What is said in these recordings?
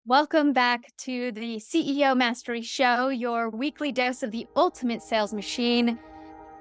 Welcome back to the CEO Mastery Show, your weekly dose of the ultimate sales machine.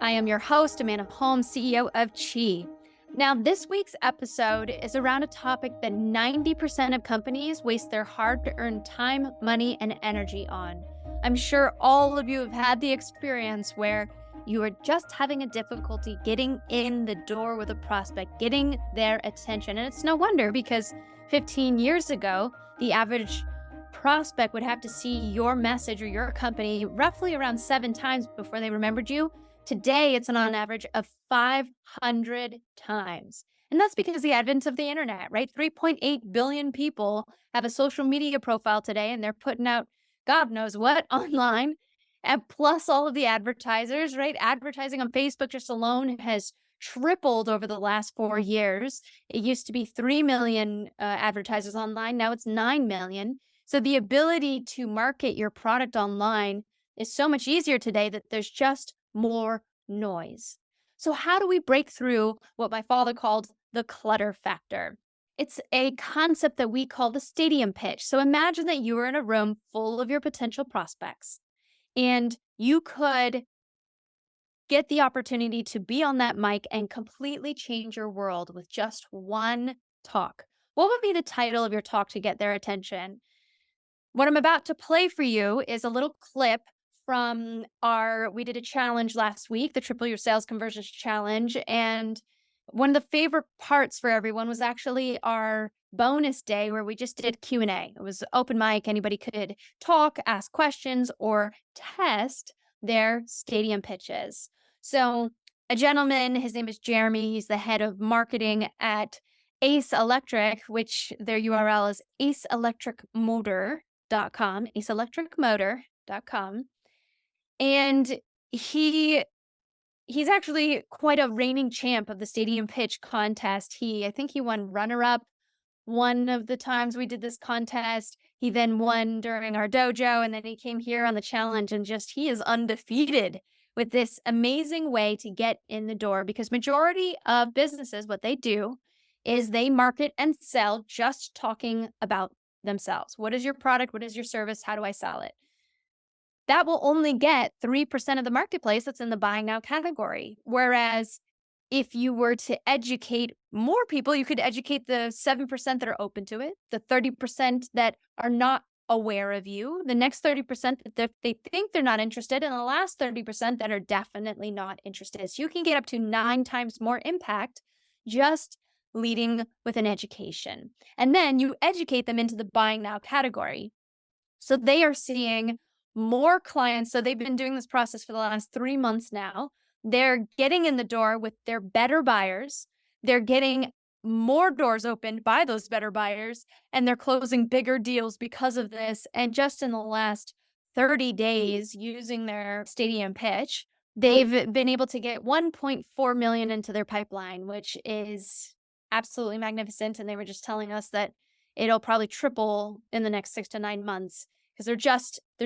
I am your host, Amanda Holmes, CEO of Chi. Now, this week's episode is around a topic that 90% of companies waste their hard to earn time, money, and energy on. I'm sure all of you have had the experience where you are just having a difficulty getting in the door with a prospect, getting their attention. And it's no wonder because 15 years ago, the average prospect would have to see your message or your company roughly around 7 times before they remembered you. Today, it's on an average of 500 times. And that's because the advent of the internet, right? 3.8 billion people have a social media profile today, and they're putting out God knows what online. And plus all of the advertisers, right? Advertising on Facebook just alone has tripled over the last 4 years. It used to be 3 million advertisers online. Now it's 9 million. So the ability to market your product online is so much easier today that there's just more noise. So, how do we break through what my father called the clutter factor? It's a concept that we call the stadium pitch. So, imagine that you were in a room full of your potential prospects and you could get the opportunity to be on that mic and completely change your world with just one talk. What would be the title of your talk to get their attention? What I'm about to play for you is a little clip from we did a challenge last week, the Triple Your Sales Conversions Challenge. And one of the favorite parts for everyone was actually our bonus day where we just did Q&A. It was open mic. Anybody could talk, ask questions, or test their stadium pitches. So a gentleman, his name is Jeremy. He's the head of marketing at Ace Electric, which their URL is aceelectricmotor.com. And he's actually quite a reigning champ of the stadium pitch contest. I think he won runner up one of the times we did this contest. He then won during our dojo, and then he came here on the challenge, and he is undefeated with this amazing way to get in the door, because majority of businesses, what they do is they market and sell just talking about themselves. What is your product? What is your service? How do I sell it? That will only get 3% of the marketplace that's in the buying now category. Whereas if you were to educate more people, you could educate the 7% that are open to it, the 30% that are not aware of you, the next 30% that they think they're not interested, and the last 30% that are definitely not interested. So you can get up to 9 times more impact just leading with an education. And then you educate them into the buying now category. So they are seeing more clients. So they've been doing this process for the last 3 months now. They're getting in the door with their better buyers. They're getting more doors opened by those better buyers, and they're closing bigger deals because of this. And just in the last 30 days using their stadium pitch, they've been able to get 1.4 million into their pipeline, which is absolutely magnificent. And they were just telling us that it'll probably triple in the next 6 to 9 months because they're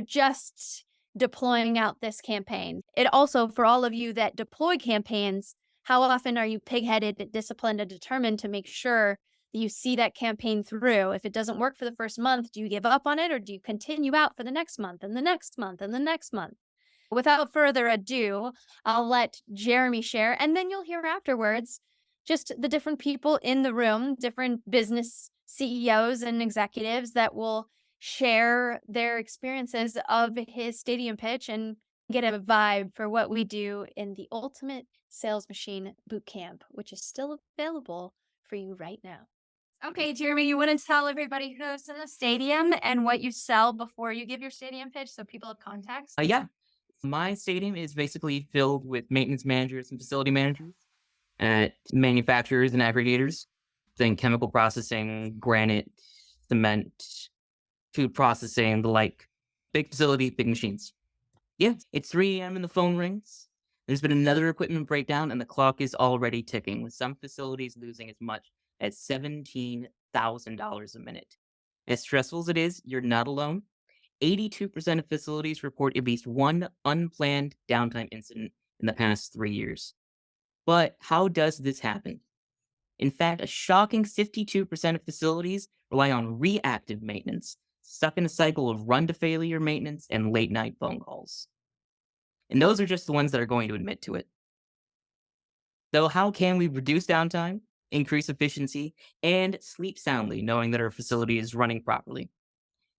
just deploying out this campaign. It also, for all of you that deploy campaigns, how often are you pig-headed, disciplined, and determined to make sure that you see that campaign through? If it doesn't work for the first month, do you give up on it, or do you continue out for the next month and the next month and the next month? Without further ado, I'll let Jeremy share, and then you'll hear afterwards just the different people in the room, different business CEOs and executives that will share their experiences of his stadium pitch and get a vibe for what we do in the Ultimate Sales Machine Bootcamp, which is still available for you right now. Okay, Jeremy, you want to tell everybody who's in the stadium and what you sell before you give your stadium pitch so people have context? Yeah. My stadium is basically filled with maintenance managers and facility managers at manufacturers and aggregators. Think chemical processing, granite, cement, food processing, the like. Big facility, big machines. Yeah, it's 3 a.m. and the phone rings. There's been another equipment breakdown and the clock is already ticking, with some facilities losing as much as $17,000 a minute. As stressful as it is, you're not alone. 82% of facilities report at least one unplanned downtime incident in the past 3 years. But how does this happen? In fact, a shocking 52% of facilities rely on reactive maintenance, stuck in a cycle of run to failure maintenance and late night phone calls. And those are just the ones that are going to admit to it. So, how can we reduce downtime, increase efficiency, and sleep soundly knowing that our facility is running properly?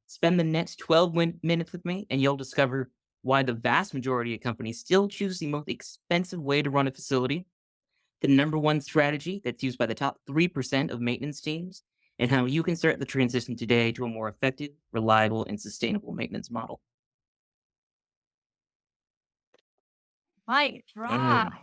Spend the next 12 minutes with me, and you'll discover why the vast majority of companies still choose the most expensive way to run a facility, the number one strategy that's used by the top 3% of maintenance teams, and how you can start the transition today to a more effective, reliable, and sustainable maintenance model. Mic drop.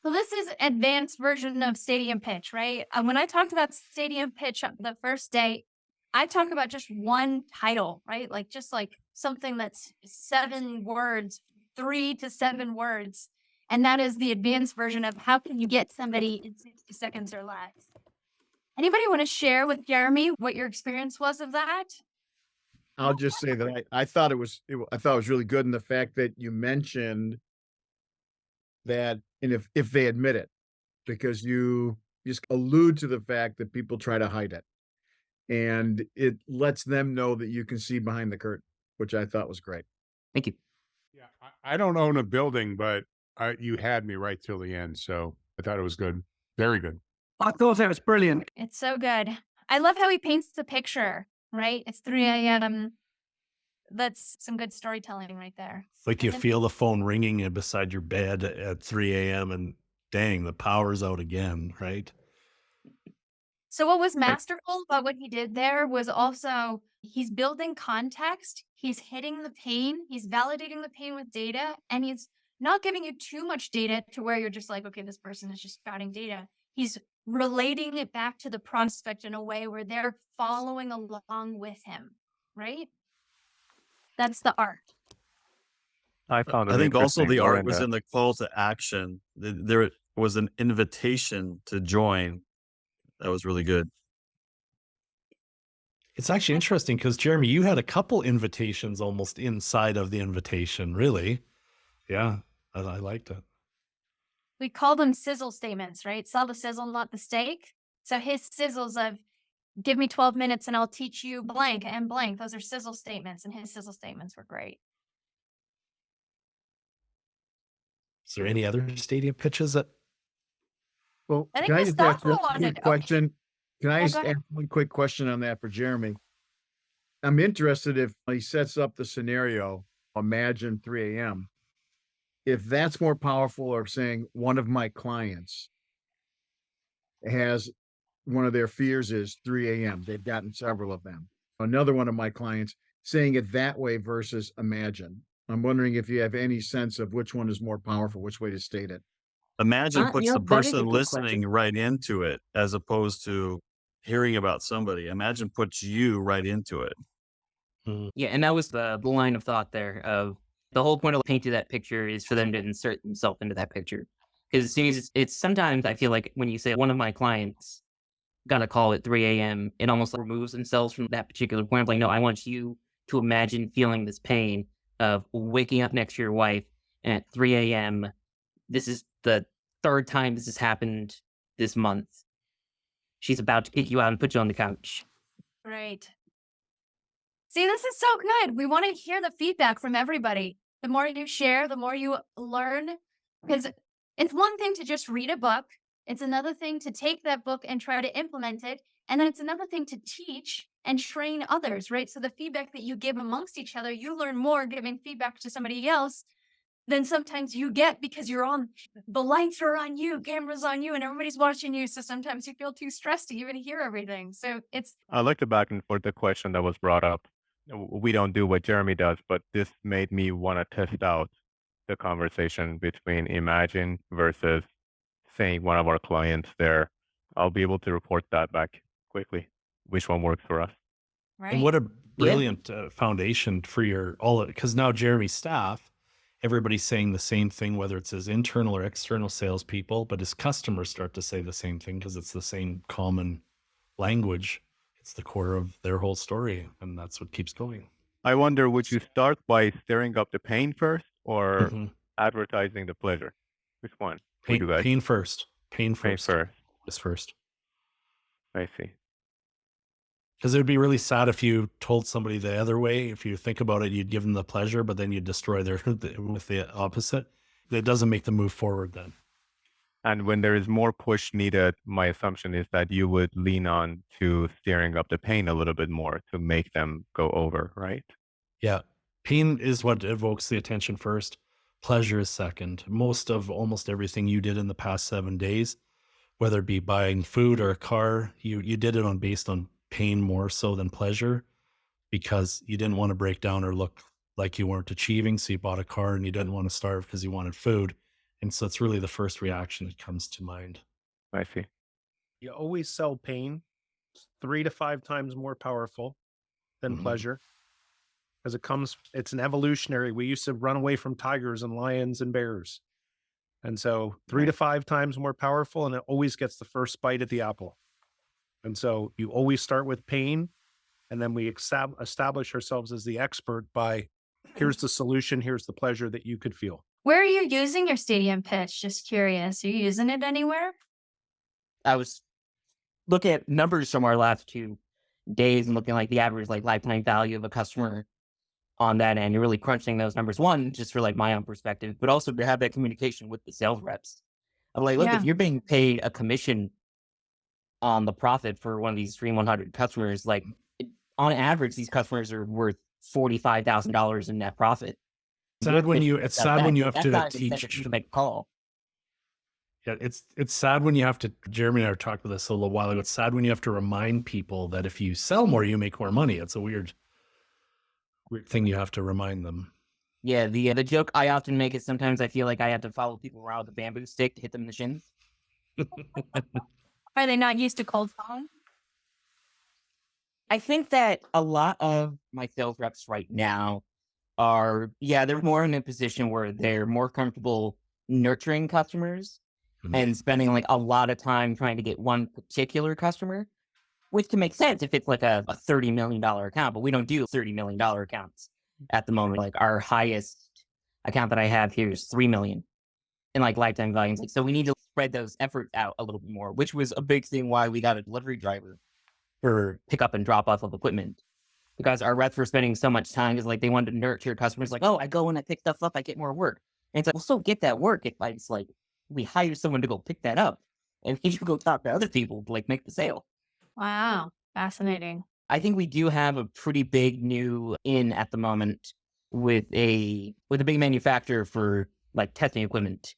So this is advanced version of stadium pitch, right? When I talked about stadium pitch on the first day, I talk about just one title, right? Like just like something that's 7 words, 3 to 7 words. And that is the advanced version of how can you get somebody in 60 seconds or less. Anybody want to share with Jeremy what your experience was of that? I'll just say that I thought I thought it was really good in the fact that you mentioned that, and if they admit it, because you just allude to the fact that people try to hide it, and it lets them know that you can see behind the curtain, which I thought was great. Thank you. Yeah, I don't own a building, but you had me right till the end, so I thought it was good. Very good. I thought that was brilliant. It's so good. I love how he paints the picture, right? It's 3 a.m. That's some good storytelling right there. Like you And- feel the phone ringing beside your bed at 3 a.m. and dang, the power's out again, right? So what was masterful about what he did there was also he's building context, he's hitting the pain, he's validating the pain with data, and he's not giving you too much data to where you're just like, okay, this person is just spouting data. He's relating it back to the prospect in a way where they're following along with him, right? That's the art. I found it I think also interesting the art during was the- in the call to action. There was an invitation to join. That was really good. It's actually interesting because Jeremy, you had a couple invitations almost inside of the invitation, really. Yeah, I liked it. We call them sizzle statements, right? Sell the sizzle, not the steak. So his sizzles of give me 12 minutes and I'll teach you blank and blank. Those are sizzle statements, and his sizzle statements were great. Is there any other stadium pitches that Well, I think can I just ask Mustafa one wanted- quick question? Can I Yeah, just go ahead. ask one quick question on that for Jeremy? I'm interested if he sets up the scenario, imagine 3 a.m. If that's more powerful, or saying one of my clients has one of their fears is 3 a.m. They've gotten several of them. Another one of my clients saying it that way versus imagine. I'm wondering if you have any sense of which one is more powerful, which way to state it. Imagine puts the that is a person good listening question. right into it as opposed to hearing about somebody. Imagine puts you right into it. Yeah, and that was the line of thought there of the whole point of painting that picture is for them to insert themselves into that picture. Because as soon as it's sometimes I feel like when you say one of my clients got a call at 3 a.m., it almost removes themselves from that particular point of like, no, I want you to imagine feeling this pain of waking up next to your wife at 3 a.m. This is the third time this has happened this month. She's about to kick you out and put you on the couch. Right. See, this is so good. We want to hear the feedback from everybody. The more you share, the more you learn. Because it's one thing to just read a book. It's another thing to take that book and try to implement it. And then it's another thing to teach and train others, right? So the feedback that you give amongst each other, you learn more giving feedback to somebody else than sometimes you get because you're on, the lights are on you, cameras on you, and everybody's watching you. So sometimes you feel too stressed to even hear everything. So it's I like the back and forth, the question that was brought up. We don't do what Jeremy does, but this made me want to test out the conversation between imagine versus saying one of our clients there. I'll be able to report that back quickly, which one works for us. right. And what a brilliant foundation for your all, because now Jeremy's staff, everybody's saying the same thing, whether it's his internal or external salespeople, but his customers start to say the same thing because it's the same common language. It's the core of their whole story, and that's what keeps going. I wonder, would you start by stirring up the pain first or Mhm. advertising the pleasure? Which one would you guys? Pain first. Pain Pain first. first. Just first. I see. Because it would be really sad if you told somebody the other way. If you think about it, you'd give them the pleasure, but then you'd destroy their with the opposite. It doesn't make them move forward then. And when there is more push needed, my assumption is that you would lean on to steering up the pain a little bit more to make them go over, right? Yeah. Pain is what evokes the attention first. Pleasure is second. Almost everything you did in the past 7 days, whether it be buying food or a car, you did it based on pain more so than pleasure, because you didn't want to break down or look like you weren't achieving. So you bought a car, and you didn't want to starve because you wanted food. And so it's really the first reaction that comes to mind. I see. You always sell pain. It's 3 to 5 times more powerful than Mhm. pleasure. Because it's an evolutionary. We used to run away from tigers and lions and bears. And so 3 to 5 times more powerful, and it always gets the first bite at the apple. And so you always start with pain, and then we establish ourselves as the expert by here's the solution, here's the pleasure that you could feel. Where are you using your stadium pitch? Just curious. Are you using it anywhere? I was looking at numbers from our last 2 days and looking like the average like lifetime value of a customer on that end. You're really crunching those numbers. One, just for like my own perspective, but also to have that communication with the sales reps. I'm like, look, Yeah. if you're being paid a commission on the profit for one of these Stream 100 customers, like on average, these customers are worth $45,000 in net profit. It's sad when you have That's to not an incentive teach. to make a call. Yeah, it's sad when you have to. Jeremy and I talked about this a little while ago. It's sad when you have to remind people that if you sell more, you make more money. It's a weird thing you have to remind them. Yeah, the joke I often make is sometimes I feel like I have to follow people around with a bamboo stick to hit them in the shins. Are they not used to cold phone? I think that a lot of my sales reps right now they're more in a position where they're more comfortable nurturing customers Mhm. and spending like a lot of time trying to get one particular customer, which can make sense if it's like a $30 million account, but we don't do $30 million accounts at the moment. Like our highest account that I have here is 3 million in like lifetime volumes. Like, so we need to spread those efforts out a little bit more, which was a big thing why we got a delivery driver for pickup and drop off of equipment. Because our reps were spending so much time because like they wanted to nurture customers. Like, oh, I go and I pick stuff up, I get more work. And it's like, we'll still get that work if I just like we hire someone to go pick that up, and he should go talk to other people to like make the sale. Wow. Fascinating. I think we do have a pretty big new in at the moment with a big manufacturer for like testing equipment.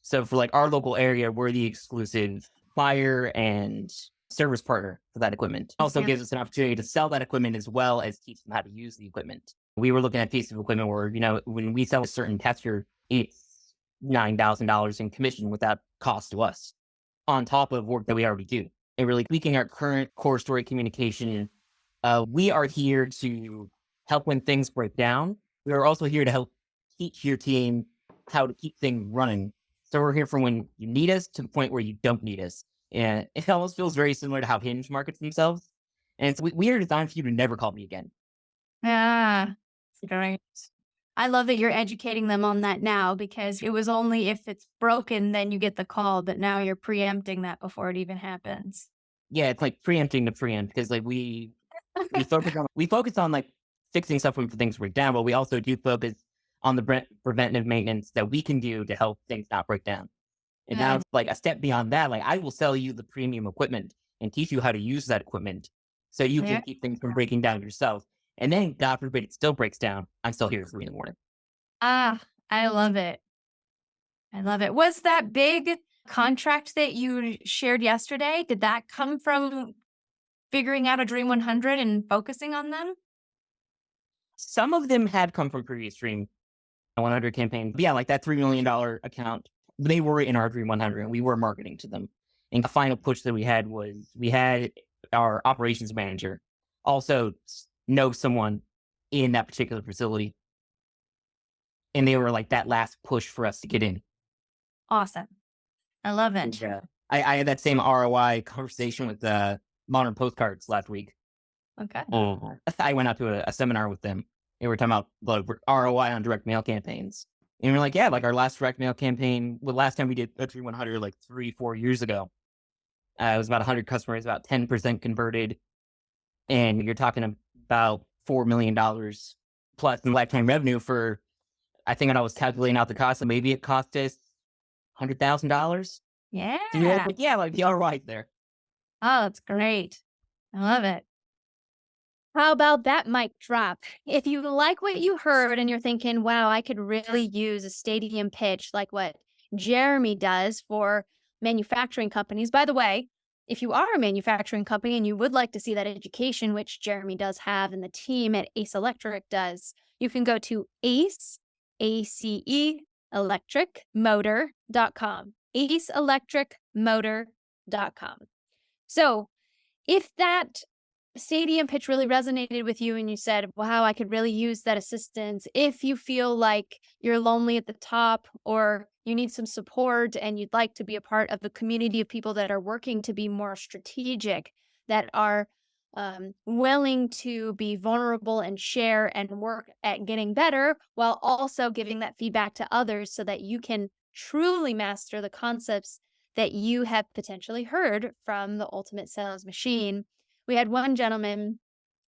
So for like our local area, we're the exclusive buyer and service partner for that equipment. Also Yeah. gives us an opportunity to sell that equipment as well as teach them how to use the equipment. We were looking at a piece of equipment where, when we sell a certain tester, it's $9,000 in commission without cost to us on top of work that we already do. And really tweaking our current core story communication. We are here to help when things break down. We are also here to help teach your team how to keep things running. So we're here from when you need us to the point where you don't need us. And it almost feels very similar to how Hinge markets themselves. And we are designed for you to never call me again. Yeah. Great. I love that you're educating them on that now, because it was only if it's broken, then you get the call, but now you're preempting that before it even happens. Yeah, it's like preempting the preempt, because like we focus on like fixing stuff when things break down, but we also do focus on the preventative maintenance that we can do to help things not break down. And now it's like a step beyond that. Like I will sell you the premium equipment and teach you how to use that equipment so you Yeah. can keep things from breaking down yourself. And then, God forbid, it still breaks down. I'm still here at 3 a.m. Ah, I love it. I love it. Was that big contract that you shared yesterday, did that come from figuring out a Dream 100 and focusing on them? Some of them had come from previous Dream 100 campaigns. But yeah, like that $3 million account, they were in our Dream 100 and we were marketing to them. And the final push that we had was we had our operations manager also know someone in that particular facility. And they were like that last push for us to get in. Awesome. I love it. Yeah. I had that same ROI conversation with Modern Postcards last week. Okay. I went out to a seminar with them. They were talking about the ROI on direct mail campaigns. And we're like, yeah, like our last direct mail campaign, last time we did a 100 like 3-4 years ago, it was about 100 customers, about 10% converted. And you're talking about $4 million plus in lifetime revenue for, I think when I was calculating out the cost, maybe it cost us $100,000. Yeah. Yeah, like the ROI there. Oh, that's great. I love it. How about that mic drop? If you like what you heard and you're thinking, wow, I could really use a stadium pitch like what Jeremy does for manufacturing companies. By the way, if you are a manufacturing company and you would like to see that education, which Jeremy does have and the team at Ace Electric does, you can go to electricmotor.com. aceelectricmotor.com. So if that stadium pitch really resonated with you and you said, wow, I could really use that assistance. If you feel like you're lonely at the top or you need some support and you'd like to be a part of the community of people that are working to be more strategic, that are willing to be vulnerable and share and work at getting better while also giving that feedback to others so that you can truly master the concepts that you have potentially heard from the Ultimate Sales Machine. We had one gentleman,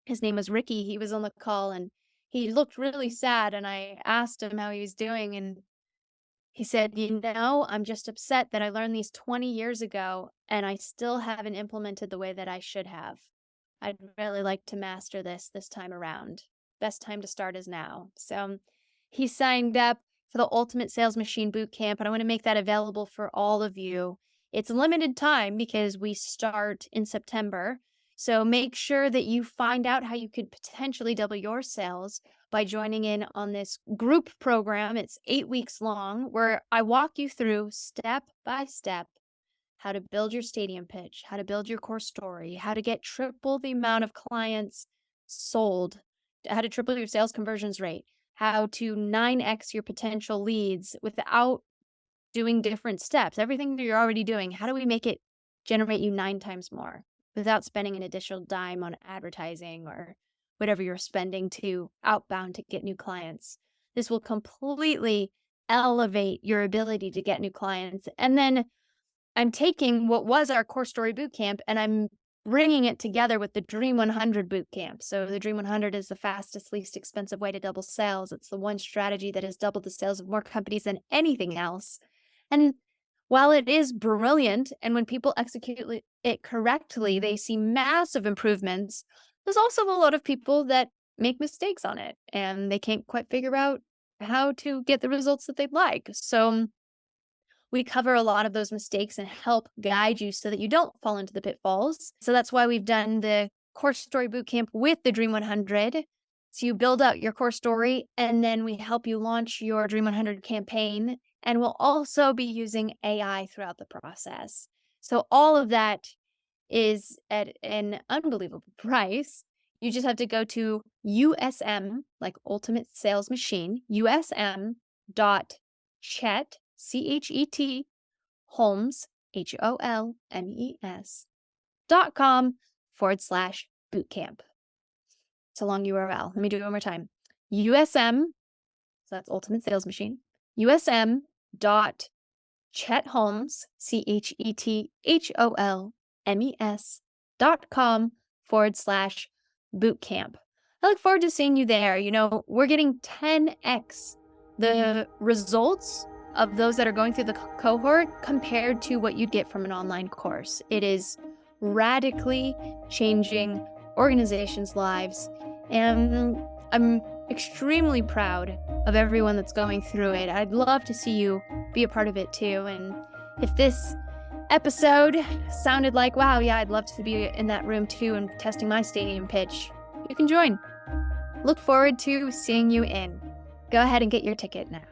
his name was Ricky. He was on the call and he looked really sad. And I asked him how he was doing. And he said, I'm just upset that I learned these 20 years ago and I still haven't implemented the way that I should have. I'd really like to master this time around. Best time to start is now. So he signed up for the Ultimate Sales Machine Bootcamp, and I want to make that available for all of you. It's a limited time because we start in September. So make sure that you find out how you could potentially double your sales by joining in on this group program. It's 8 weeks long where I walk you through step by step how to build your stadium pitch, how to build your core story, how to get triple the amount of clients sold, how to triple your sales conversions rate, how to 9x your potential leads without doing different steps. Everything that you're already doing, how do we make it generate you 9 times more without spending an additional dime on advertising or whatever you're spending to outbound to get new clients? This will completely elevate your ability to get new clients. And then I'm taking what was our core story bootcamp and I'm bringing it together with the Dream 100 bootcamp. So the Dream 100 is the fastest, least expensive way to double sales. It's the one strategy that has doubled the sales of more companies than anything else. And while it is brilliant, and when people execute it correctly, they see massive improvements, there's also a lot of people that make mistakes on it and they can't quite figure out how to get the results that they'd like. So we cover a lot of those mistakes and help guide you so that you don't fall into the pitfalls. So that's why we've done the Core Story Bootcamp with the Dream 100. So you build out your core story and then we help you launch your Dream 100 campaign. And we'll also be using AI throughout the process. So all of that is at an unbelievable price. You just have to go to USM, like Ultimate Sales Machine, USM.chet, CHET, Holmes, HOLMES.com/bootcamp. It's a long URL. Let me do it one more time. USM, so that's Ultimate Sales Machine, USM.chetholmes, CHETHOLMES.com/bootcamp. I look forward to seeing you there. We're getting 10x the results of those that are going through the cohort compared to what you'd get from an online course. It is radically changing organizations' lives, and I'm extremely proud of everyone that's going through it. I'd love to see you be a part of it too. And if this episode sounded like, wow, yeah, I'd love to be in that room too and testing my stadium pitch, you can join. Look forward to seeing you in. Go ahead and get your ticket now.